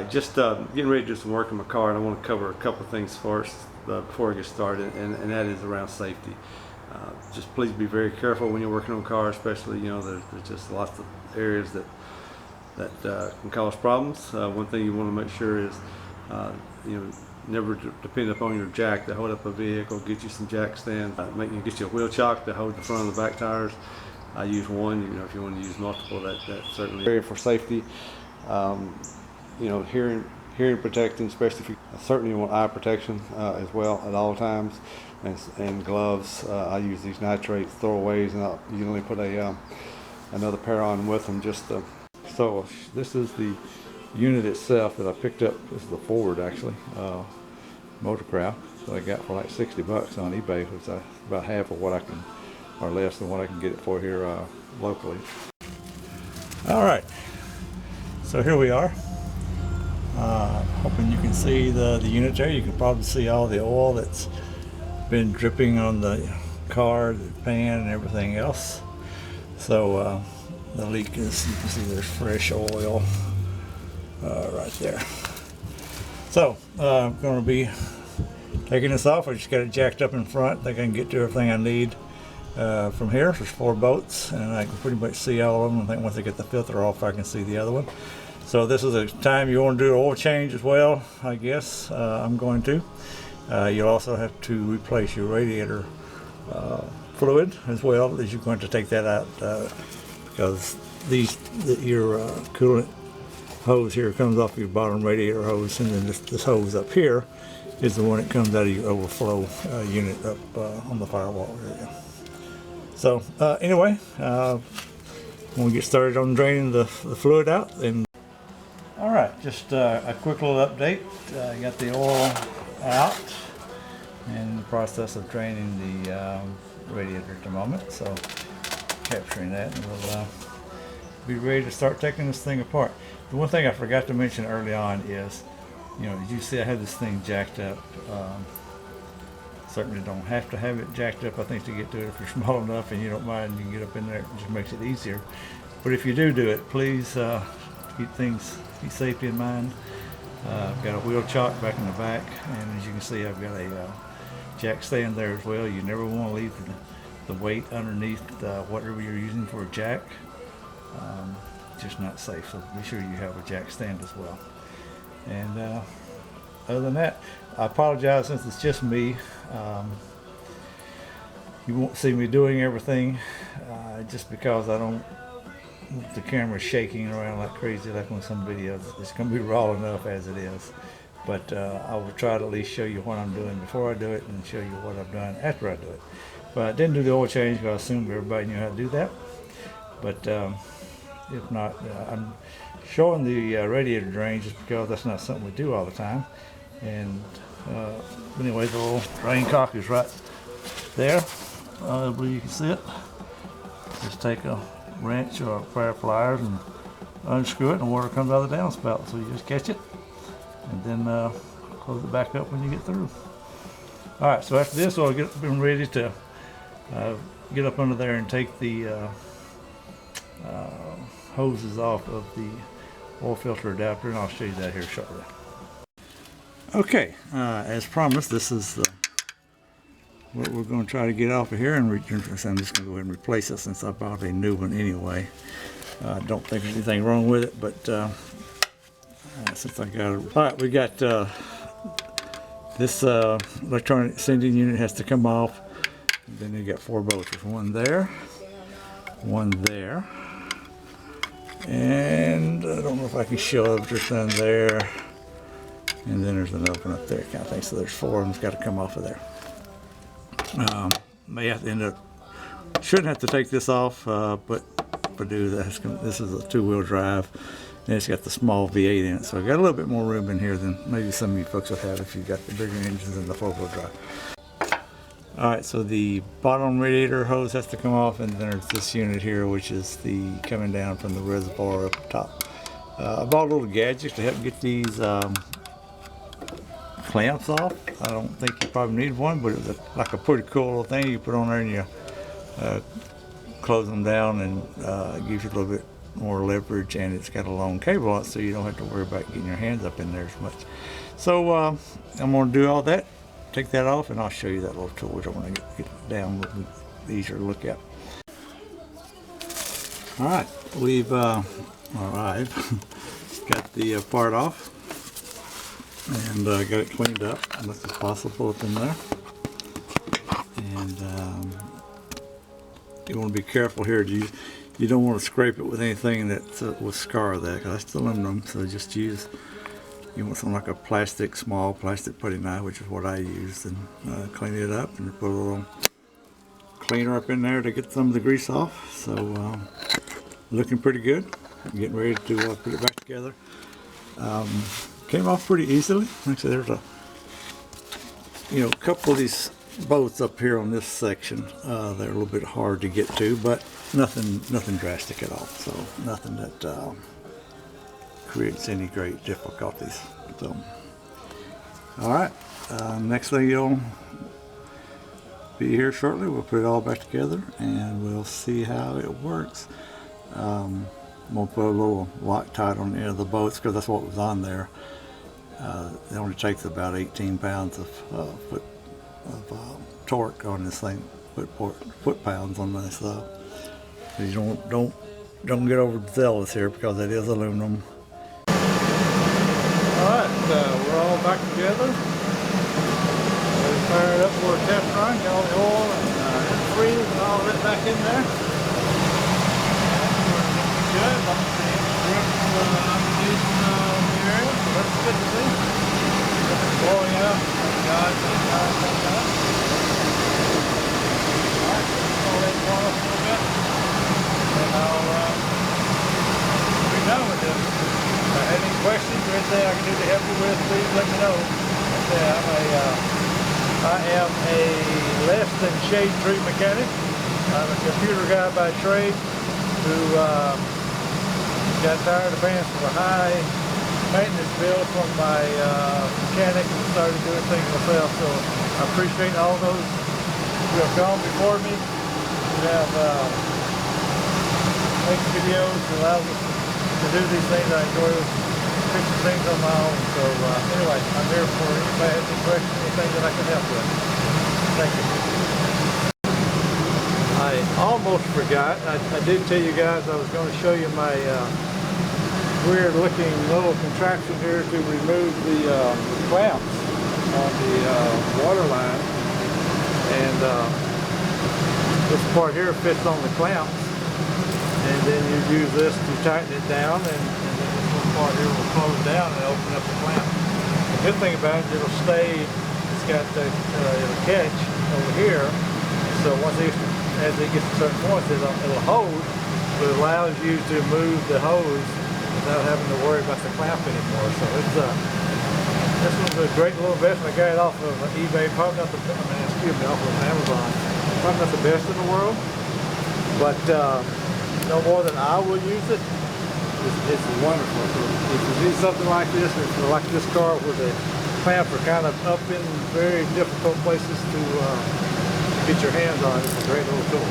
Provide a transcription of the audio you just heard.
right, just getting ready to do some work in my car, and I want to cover a couple of things first before I get started, and that is around safety. Just please be very careful when you're working on cars, especially, you know, there's just lots of areas that can cause problems. One thing you want to make sure is, you know, never depend upon your jack to hold up a vehicle. Get you some jack stands. Get you a wheel chock to hold the front and the back tires. I use one. You know, if you want to use multiple, that's certainly area for safety. You know, hearing protection, especially if you certainly want eye protection as well at all times, and gloves. I use these nitrates throwaways, and I'll usually put another pair on with them. So this is the unit itself that I picked up. This is the Ford, actually, Motorcraft that I got for like $60 on eBay, which is about half of what I can, or less than what I can get it for here locally. All right, so here we are. Hoping you can see the unit there. You can probably see all the oil that's been dripping on the car, the pan, and everything else. So the leak is, you can see there's fresh oil right there. So I'm going to be taking this off. I just got it jacked up in front. I think I can get to everything I need from here. There's 4 bolts, and I can pretty much see all of them. I think once I get the filter off, I can see the other one. So this is a time you want to do an oil change as well, I guess. I'm going to. You'll also have to replace your radiator fluid as well, as you're going to take that out because your coolant hose here comes off your bottom radiator hose, and then this hose up here is the one that comes out of your overflow unit up on the firewall area. So anyway, when we get started on draining the fluid out, and all right, just a quick little update. Got the oil out and in the process of draining the radiator at the moment, so capturing that, and we'll be ready to start taking this thing apart. The one thing I forgot to mention early on is, you know, you see I have this thing jacked up. Certainly don't have to have it jacked up, I think, to get to it. If you're small enough and you don't mind, you can get up in there. It just makes it easier. But if you do it, please keep safety in mind. I've got a wheel chock back in the back, and as you can see, I've got a jack stand there as well. You never want to leave the weight underneath whatever you're using for a jack. Just not safe, so be sure you have a jack stand as well. And other than that, I apologize since it's just me. You won't see me doing everything just because I don't want the camera shaking around like crazy like on some videos. It's going to be raw enough as it is. But I will try to at least show you what I'm doing before I do it, and show you what I've done after I do it. But I didn't do the oil change because I assumed everybody knew how to do that. But if not, I'm showing the radiator drain just because that's not something we do all the time. And anyway, the little drain cock is right there. I believe you can see it. Just take a wrench or a pair of pliers and unscrew it, and the water comes out of the downspout. So you just catch it and then close it back up when you get through. All right, so after this, I'll get ready to get up under there and take the hoses off of the oil filter adapter, and I'll show you that here shortly. Okay, as promised, this is what we're going to try to get off of here, and I'm just going to go ahead and replace it since I bought a new one anyway. I don't think there's anything wrong with it, but since I got it. All right, we got this electronic sending unit has to come off. And then you got 4 bolts. There's one there, and I don't know if I can show it. There's none there, and then there's an open up there kind of thing. So there's 4 of them that's got to come off of there. May have to end up, shouldn't have to take this off, but if I do, this is a 2-wheel drive, and it's got the small V8 in it, so I got a little bit more room in here than maybe some of you folks would have if you got the bigger engines and the 4-wheel drive. All right, so the bottom radiator hose has to come off, and then there's this unit here, which is the coming down from the reservoir up top. I bought a little gadget to help get these clamps off. I don't think you probably need one, but it's like a pretty cool little thing you put on there, and you close them down, and it gives you a little bit more leverage, and it's got a long cable on it, so you don't have to worry about getting your hands up in there as much. So I'm going to do all that, take that off, and I'll show you that little tool which I want to get down a little bit easier to look at. All right, we've arrived. Got the part off and got it cleaned up as much as possible up in there. And you want to be careful here. You don't want to scrape it with anything that will scar that, because that's aluminum. So just use, you want something like a small plastic putty knife, which is what I used, and clean it up and put a little cleaner up in there to get some of the grease off. So looking pretty good. I'm getting ready to put it back together. Came off pretty easily. Like I said, there's a couple of these bolts up here on this section. They're a little bit hard to get to, but nothing drastic at all. So nothing that creates any great difficulties. So, all right. Next thing you'll be here shortly. We'll put it all back together and we'll see how it works. I'm going to put a little Loctite on the end of the bolts because that's what was on there. It only takes about 18 pounds of torque on this thing, foot pounds on this. So you don't get overzealous here because it is aluminum. All right, we're all back together. We fired up for a test run, got all the oil and antifreeze and all that back in there. Good. Underneath the area, so that's good to see. Blowing up. Alright, I'll let it warm up a little bit. And I'll be done with this. If I have any questions or anything I can do to help you with, please let me know. I am a less than shade tree mechanic. I'm a computer guy by trade who got tired of paying for a high maintenance bill from my mechanic and started doing things myself. So I appreciate all those who have gone before me, who have made videos that allow us to do these things. I enjoy fixing things on my own. So anyway, I'm here for anybody has any questions, anything that I can help with. Thank you. I almost forgot. I did tell you guys I was going to show you my weird looking little contraption here to remove the clamps on the water line. And this part here fits on the clamps. And then you use this to tighten it down, and then this little part here will close down and open up the clamp. The good thing about it, it'll stay, it's got the it'll catch over here. So once as it gets to certain points, it'll hold, but it allows you to move the hose without having to worry about the clamp anymore. So it's this one's a great little investment. I got it off of eBay, probably not off of Amazon. Probably not the best in the world, but no more than I will use it. It's wonderful. So if you need something like this, or if you like this car where the clamps are kind of up in very difficult places to get your hands on, it's a great little tool.